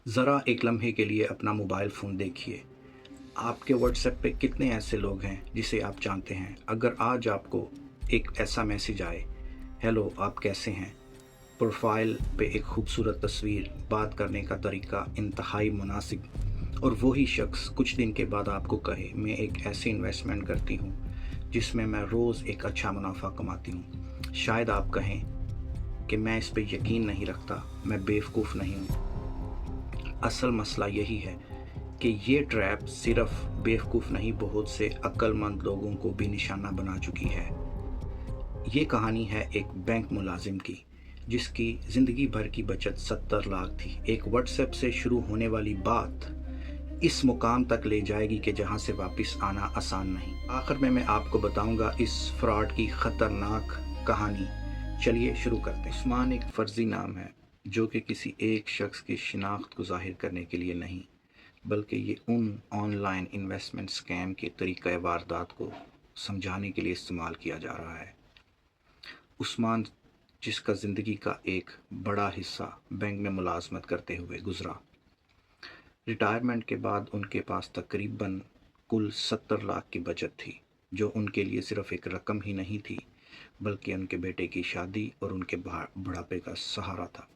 ज़रा एक लम्हे के लिए अपना मोबाइल फ़ोन देखिए। आपके व्हाट्सएप पे कितने ऐसे लोग हैं जिसे आप जानते हैं? अगर आज आपको एक ऐसा मैसेज आए, हेलो आप कैसे हैं? प्रोफाइल पे एक खूबसूरत तस्वीर, बात करने का तरीका इंतहाई मुनासिब, और वही शख्स कुछ दिन के बाद आपको कहे, मैं एक ऐसी इन्वेस्टमेंट करती हूँ जिसमें मैं रोज़ एक अच्छा मुनाफा कमाती हूँ। शायद आप कहें कि मैं इस पे यकीन नहीं रखता, मैं बेवकूफ़ नहीं हूँ। असल मसला यही है कि ये ट्रैप सिर्फ बेवकूफ़ नहीं, बहुत से अक्लमंद लोगों को भी निशाना बना चुकी है। ये कहानी है एक बैंक मुलाजिम की, जिसकी ज़िंदगी भर की बचत 70 लाख थी। एक व्हाट्सएप से शुरू होने वाली बात इस मुकाम तक ले जाएगी कि जहां से वापस आना आसान नहीं। आखिर में मैं आपको बताऊंगा इस फ्रॉड की ख़तरनाक कहानी। चलिए शुरू करते हैं। उस्मान एक फ़र्ज़ी नाम है जो कि किसी एक शख्स की शिनाख्त को ज़ाहिर करने के लिए नहीं, बल्कि ये उन ऑनलाइन इन्वेस्टमेंट स्कैम के तरीक़े वारदात को समझाने के लिए इस्तेमाल किया जा रहा है। उस्मान, जिसका ज़िंदगी का एक बड़ा हिस्सा बैंक में मुलाजमत करते हुए गुज़रा, रिटायरमेंट के बाद उनके पास तकरीबन कुल 70 लाख की बचत थी, जो उनके लिए सिर्फ एक रकम ही नहीं थी, बल्कि उनके बेटे की शादी और उनके बुढ़ापे का सहारा था।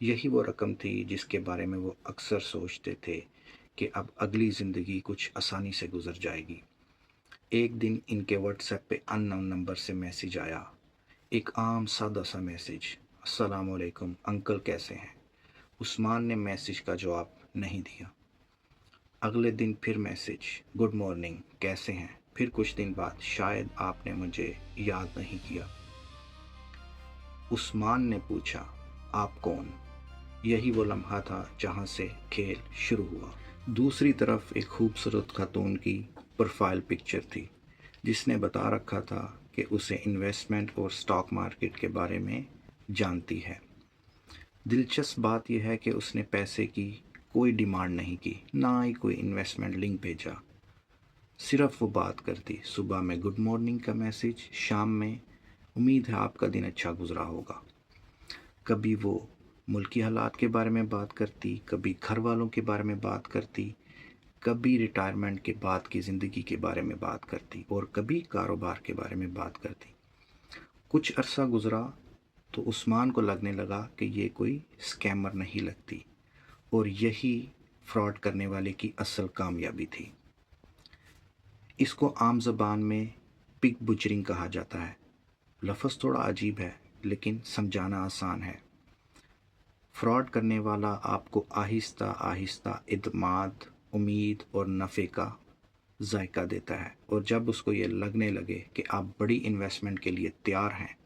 यही वो रकम थी जिसके बारे में वो अक्सर सोचते थे कि अब अगली ज़िंदगी कुछ आसानी से गुजर जाएगी। एक दिन इनके व्हाट्सएप पे अननोन नंबर से मैसेज आया। एक आम सादा सा मैसेज, अस्सलाम वालेकुम अंकल कैसे हैं? उस्मान ने मैसेज का जवाब नहीं दिया। अगले दिन फिर मैसेज, गुड मॉर्निंग कैसे हैं? फिर कुछ दिन बाद, शायद आपने मुझे याद नहीं किया। उस्मान ने पूछा, आप कौन? यही वो लम्हा था जहां से खेल शुरू हुआ। दूसरी तरफ एक खूबसूरत खातून की प्रोफाइल पिक्चर थी, जिसने बता रखा था कि उसे इन्वेस्टमेंट और स्टॉक मार्केट के बारे में जानती है। दिलचस्प बात यह है कि उसने पैसे की कोई डिमांड नहीं की, ना ही कोई इन्वेस्टमेंट लिंक भेजा। सिर्फ वो बात करती, सुबह में गुड मॉर्निंग का मैसेज, शाम में उम्मीद है आपका दिन अच्छा गुजरा होगा। कभी वो मुल्की हालात के बारे में बात करती, कभी घर वालों के बारे में बात करती, कभी रिटायरमेंट के बाद की ज़िंदगी के बारे में बात करती, और कभी कारोबार के बारे में बात करती। कुछ अरसा गुजरा तो उस्मान को लगने लगा कि ये कोई स्कैमर नहीं लगती, और यही फ्रॉड करने वाले की असल कामयाबी थी। इसको आम ज़बान में पिग बुचरिंग कहा जाता है। लफ्ज़ थोड़ा अजीब है, लेकिन समझाना आसान है। फ्रॉड करने वाला आपको आहिस्ता आहिस्ता इत्मीनान, उम्मीद और नफ़े का जायका देता है, और जब उसको ये लगने लगे कि आप बड़ी इन्वेस्टमेंट के लिए तैयार हैं,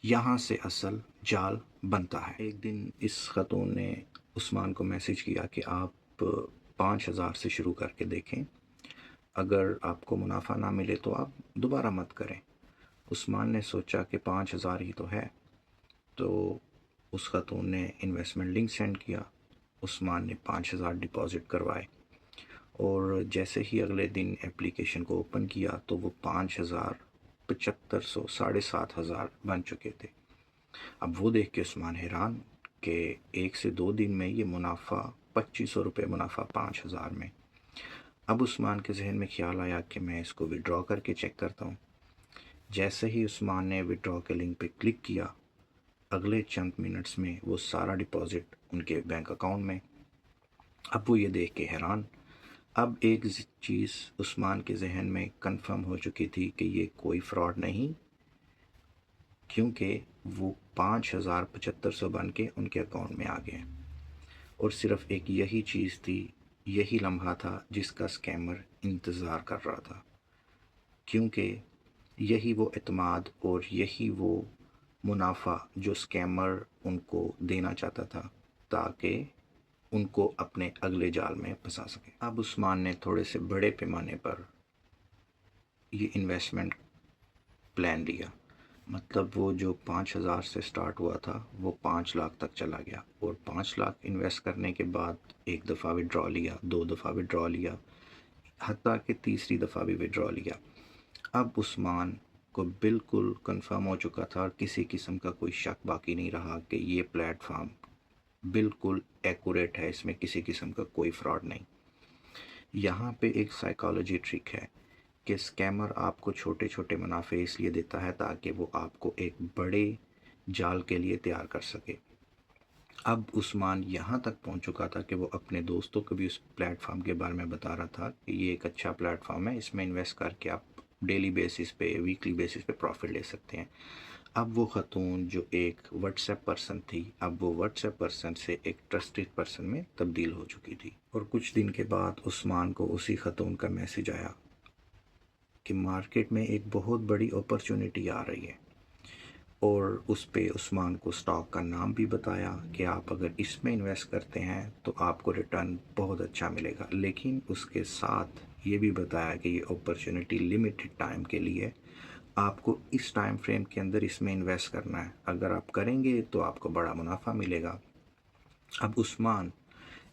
यहाँ से असल जाल बनता है। एक दिन इस खातून ने उस्मान को मैसेज किया कि आप 5,000 से शुरू करके देखें, अगर आपको मुनाफा ना मिले तो आप दोबारा मत करें। उस्मान ने सोचा कि 5,000 ही तो है, तो उस खातून ने इन्वेस्टमेंट लिंक सेंड किया। उस्मान ने 5,000 डिपॉज़िट करवाए, और जैसे ही अगले दिन एप्लीकेशन को ओपन किया तो वो 5,000 7500 7,500 बन चुके थे। अब वो देख के उस्मान हैरान कि 1 से 2 दिन में ये मुनाफा 2500 रुपये मुनाफा 5,000 में। अब उस्मान के जहन में ख्याल आया कि मैं इसको विड्रॉ करके चेक करता हूँ। जैसे ही उस्मान ने विड्रॉ के लिंक पे क्लिक किया, अगले चंद मिनट्स में वो सारा डिपॉज़िट उनके बैंक अकाउंट में। अब वो ये देख के हैरान। अब एक चीज़ उस्मान के जहन में कंफर्म हो चुकी थी कि ये कोई फ्रॉड नहीं, क्योंकि वो 5,7500 बन के उनके अकाउंट में आ गए। और सिर्फ एक यही चीज़ थी, यही लम्हा था जिसका स्कैमर इंतज़ार कर रहा था, क्योंकि यही वो एतमाद और यही वो मुनाफा जो स्कैमर उनको देना चाहता था, ताकि उनको अपने अगले जाल में फंसा सके। अब उस्मान ने थोड़े से बड़े पैमाने पर ये इन्वेस्टमेंट प्लान लिया। मतलब वो जो 5,000 से स्टार्ट हुआ था वो 5 लाख तक चला गया, और 5 लाख इन्वेस्ट करने के बाद एक दफ़ा विड्रॉ लिया, 2 दफ़ा विड्रॉ लिया, हत्ता कि तीसरी दफ़ा भी विड्रॉ लिया। अब उस्मान को बिल्कुल कंफर्म हो चुका था, और किसी किस्म का कोई शक बाकी नहीं रहा कि ये प्लेटफॉर्म बिल्कुल एक्यूरेट है, इसमें किसी किस्म का कोई फ्रॉड नहीं। यहाँ पे एक साइकोलॉजी ट्रिक है कि स्कैमर आपको छोटे छोटे मुनाफे इसलिए देता है ताकि वो आपको एक बड़े जाल के लिए तैयार कर सके। अब उस्मान यहाँ तक पहुँच चुका था कि वो अपने दोस्तों को भी उस प्लेटफॉर्म के बारे में बता रहा था कि ये एक अच्छा प्लेटफॉर्म है, इसमें इन्वेस्ट करके आप डेली बेसिस पे, वीकली बेसिस पे प्रॉफिट ले सकते हैं। अब वो खतून जो एक व्हाट्सएप पर्सन थी, अब वो व्हाट्सएप पर्सन से एक ट्रस्टेड पर्सन में तब्दील हो चुकी थी। और कुछ दिन के बाद उस्मान को उसी खतून का मैसेज आया कि मार्केट में एक बहुत बड़ी अपॉर्चुनिटी आ रही है, और उस पे उस्मान को स्टॉक का नाम भी बताया कि आप अगर इसमें इन्वेस्ट करते हैं तो आपको रिटर्न बहुत अच्छा मिलेगा, लेकिन उसके साथ ये भी बताया कि ये अपॉर्चुनिटी लिमिटेड टाइम के लिए, आपको इस टाइम फ्रेम के अंदर इसमें इन्वेस्ट करना है, अगर आप करेंगे तो आपको बड़ा मुनाफा मिलेगा। अब उस्मान,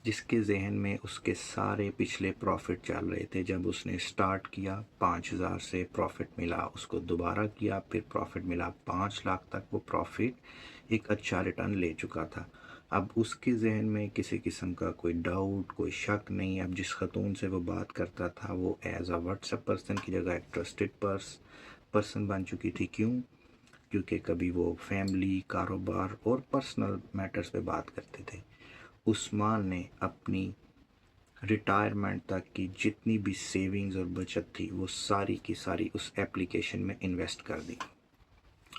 जिसके जहन में उसके सारे पिछले प्रॉफिट चल रहे थे, जब उसने स्टार्ट किया 5,000 से प्रॉफिट मिला, उसको दोबारा किया, फिर प्रॉफिट मिला 5 लाख तक, वो प्रॉफिट एक अच्छा रिटर्न ले चुका था। अब उसके जहन में किसी किस्म का कोई डाउट, कोई शक नहीं। अब जिस खतून से वो बात करता था वो एज आ व्हाट्सएप पर्सन की जगह एक ट्रस्टेड पर्सन बन चुकी थी। क्यों? क्योंकि कभी वो फैमिली, कारोबार और पर्सनल मैटर्स पे बात करते थे। उस्मान ने अपनी रिटायरमेंट तक की जितनी भी सेविंग्स और बचत थी वो सारी की सारी उस एप्लीकेशन में इन्वेस्ट कर दी।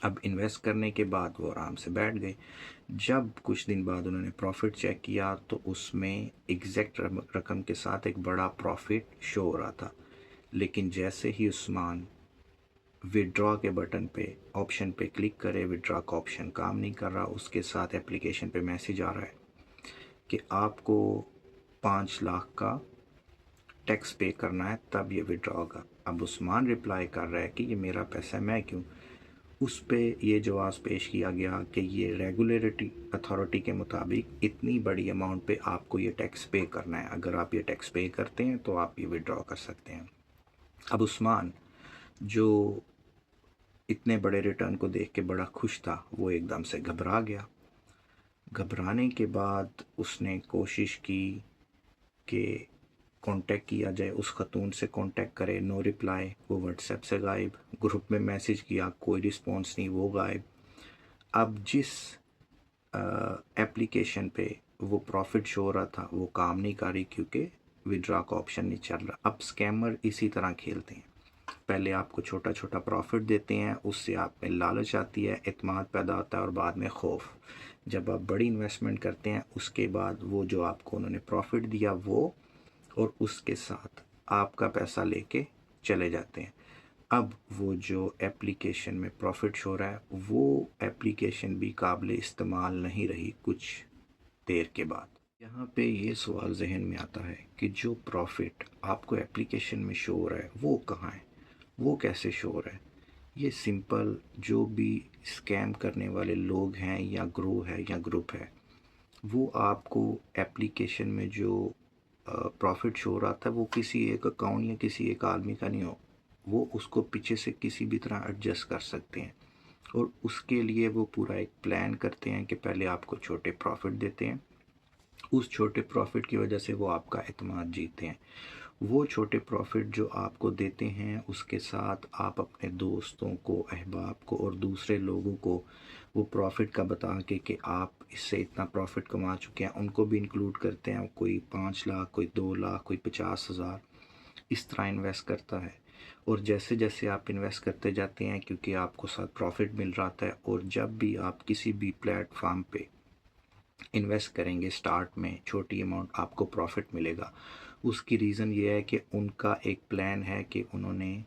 अब इन्वेस्ट करने के बाद वो आराम से बैठ गए। जब कुछ दिन बाद उन्होंने प्रॉफिट चेक किया तो उसमें एग्जैक्ट रकम के साथ एक बड़ा प्रॉफिट शो हो रहा था, लेकिन जैसे ही उस्मान विड्रॉ के बटन पे, ऑप्शन पे क्लिक करे, विड्रॉ का ऑप्शन काम नहीं कर रहा, उसके साथ एप्लीकेशन पे मैसेज आ रहा है कि आपको 5 लाख का टैक्स पे करना है, तब ये विड्रॉ होगा। अब उस्मान रिप्लाई कर रहा है कि ये मेरा पैसा है, मैं क्यों। उस पे ये जवाब पेश किया गया कि ये रेगुलेटरी अथॉरिटी के मुताबिक इतनी बड़ी अमाउंट पे आपको ये टैक्स पे करना है, अगर आप ये टैक्स पे करते हैं तो आप ये विड्रॉ कर सकते हैं। अब उस्मान, जो इतने बड़े रिटर्न को देख के बड़ा खुश था, वो एकदम से घबरा गया। घबराने के बाद उसने कोशिश की कि कांटेक्ट किया जाए, उस खतून से कांटेक्ट करे, नो रिप्लाई, वो व्हाट्सएप से गायब। ग्रुप में मैसेज किया, कोई रिस्पॉन्स नहीं, वो गायब। अब जिस एप्लीकेशन पे वो प्रॉफिट शो हो रहा था वो काम नहीं कर रही, क्योंकि विड्रॉ का ऑप्शन नहीं चल रहा। अब स्कैमर इसी तरह खेलते हैं, पहले आपको छोटा छोटा प्रॉफिट देते हैं, उससे आप में लालच आती है, एतमाद पैदा होता है, और बाद में खौफ। जब आप बड़ी इन्वेस्टमेंट करते हैं उसके बाद वो जो आपको उन्होंने प्रॉफिट दिया वो और उसके साथ आपका पैसा लेके चले जाते हैं। अब वो जो एप्लीकेशन में प्रॉफिट शो रहा है वो एप्लीकेशन भी काबिल इस्तेमाल नहीं रही कुछ देर के बाद। यहाँ पे ये सवाल जहन में आता है कि जो प्रॉफिट आपको एप्लीकेशन में शो हो रहा है वो कहाँ है, वो कैसे शो हो रहा है। ये सिंपल, जो भी स्कैम करने वाले लोग हैं या ग्रोह है या ग्रुप है, वो आपको एप्लीकेशन में जो प्रॉफिट शो हो रहा था वो किसी एक अकाउंट या किसी एक आदमी का नहीं हो, वो उसको पीछे से किसी भी तरह एडजस्ट कर सकते हैं। और उसके लिए वो पूरा एक प्लान करते हैं कि पहले आपको छोटे प्रॉफिट देते हैं, उस छोटे प्रॉफिट की वजह से वो आपका एतमाद जीतते हैं। वो छोटे प्रॉफिट जो आपको देते हैं उसके साथ आप अपने दोस्तों को, अहबाब को और दूसरे लोगों को वो प्रॉफिट का बता के कि आप इससे इतना प्रॉफिट कमा चुके हैं, उनको भी इंक्लूड करते हैं। कोई 5 लाख, कोई 2 लाख, कोई 50,000, इस तरह इन्वेस्ट करता है। और जैसे जैसे आप इन्वेस्ट करते जाते हैं, क्योंकि आपको साथ प्रॉफिट मिल रहा है, और जब भी आप किसी भी प्लेटफॉर्म पे इन्वेस्ट करेंगे स्टार्ट में छोटी अमाउंट, आपको प्रॉफिट मिलेगा। उसकी रीज़न ये है कि उनका एक प्लान है कि उन्होंने,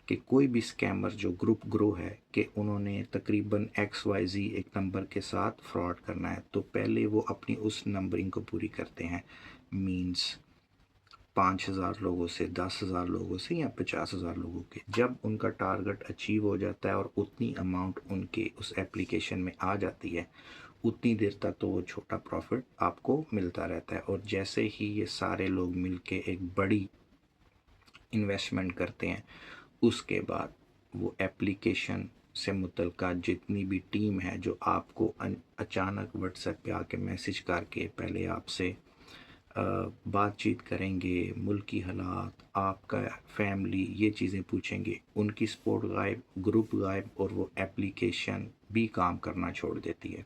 कि कोई भी स्कैमर जो ग्रुप ग्रो है, कि उन्होंने तकरीबन XYZ एक नंबर के साथ फ्रॉड करना है, तो पहले वो अपनी उस नंबरिंग को पूरी करते हैं। मींस 5,000 लोगों से, 10,000 लोगों से या 50,000 लोगों के। जब उनका टारगेट अचीव हो जाता है और उतनी अमाउंट उनके उस एप्लीकेशन में आ जाती है, उतनी देर तक तो वो छोटा प्रॉफिट आपको मिलता रहता है। और जैसे ही ये सारे लोग मिलके एक बड़ी इन्वेस्टमेंट करते हैं, उसके बाद वो एप्लीकेशन سے متعلقہ جتنی بھی ٹیم ہے جو آپ کو اچانک واٹس ایپ پہ آ کے میسج کر کے پہلے آپ سے بات چیت کریں گے، ملکی حالات، آپ کا فیملی، یہ چیزیں پوچھیں گے، ان کی سپورٹ غائب، گروپ غائب، اور وہ اپلیکیشن بھی کام کرنا چھوڑ دیتی ہے۔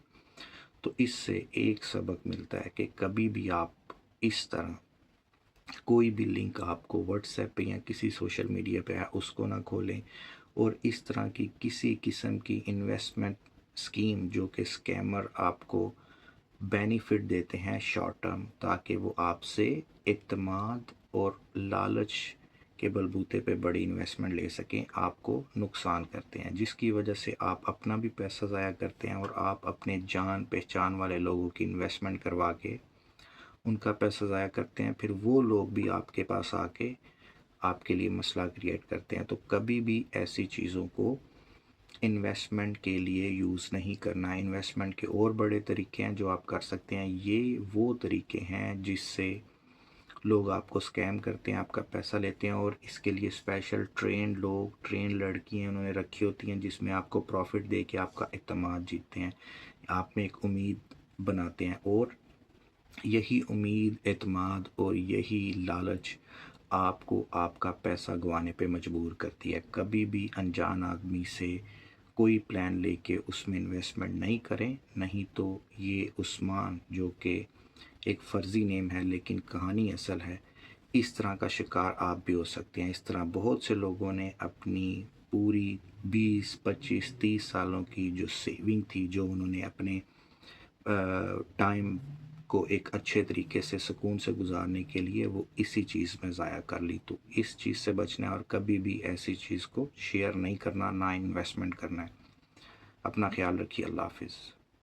تو اس سے ایک سبق ملتا ہے کہ کبھی بھی آپ اس طرح کوئی بھی لنک آپ کو واٹس ایپ پہ یا کسی سوشل میڈیا پہ ہے اس کو نہ کھولیں، اور اس طرح کی کسی قسم کی انویسٹمنٹ اسکیم جو کہ اسکیمر آپ کو بینیفٹ دیتے ہیں شارٹ ٹرم، تاکہ وہ آپ سے اعتماد اور لالچ کے بلبوتے پہ بڑی انویسٹمنٹ لے سکیں، آپ کو نقصان کرتے ہیں، جس کی وجہ سے آپ اپنا بھی پیسہ ضائع کرتے ہیں اور آپ اپنے جان پہچان والے لوگوں کی انویسٹمنٹ کروا کے ان کا پیسہ ضائع کرتے ہیں، پھر وہ لوگ بھی آپ کے پاس آ کے آپ کے لیے مسئلہ کریٹ کرتے ہیں۔ تو کبھی بھی ایسی چیزوں کو انویسٹمنٹ کے لیے یوز نہیں کرنا ہے۔ انویسٹمنٹ کے اور بڑے طریقے ہیں جو آپ کر سکتے ہیں، یہ وہ طریقے ہیں جس سے لوگ آپ کو اسکیم کرتے ہیں، آپ کا پیسہ لیتے ہیں، اور اس کے لیے اسپیشل ٹرینڈ لوگ، ٹرینڈ لڑکیاں انہوں نے رکھی ہوتی ہیں جس میں آپ کو پروفٹ دے کے آپ کا اعتماد جیتتے ہیں، آپ میں ایک امید بناتے ہیں، اور یہی امید، اعتماد اور یہی لالچ آپ کو آپ کا پیسہ گنوانے پہ مجبور کرتی ہے۔ کبھی بھی انجان آدمی سے کوئی پلان لے کے اس میں انویسٹمنٹ نہیں کریں، نہیں تو یہ عثمان جو کہ ایک فرضی نیم ہے لیکن کہانی اصل ہے، اس طرح کا شکار آپ بھی ہو سکتے ہیں۔ اس طرح بہت سے لوگوں نے اپنی پوری 20، 25، 30 سالوں کی جو سیونگ تھی، جو انہوں نے اپنے ٹائم کو ایک اچھے طریقے سے سکون سے گزارنے کے لیے، وہ اسی چیز میں ضائع کر لی۔ تو اس چیز سے بچنا ہے اور کبھی بھی ایسی چیز کو شیئر نہیں کرنا، نہ انویسٹمنٹ کرنا ہے۔ اپنا خیال رکھیے، اللہ حافظ۔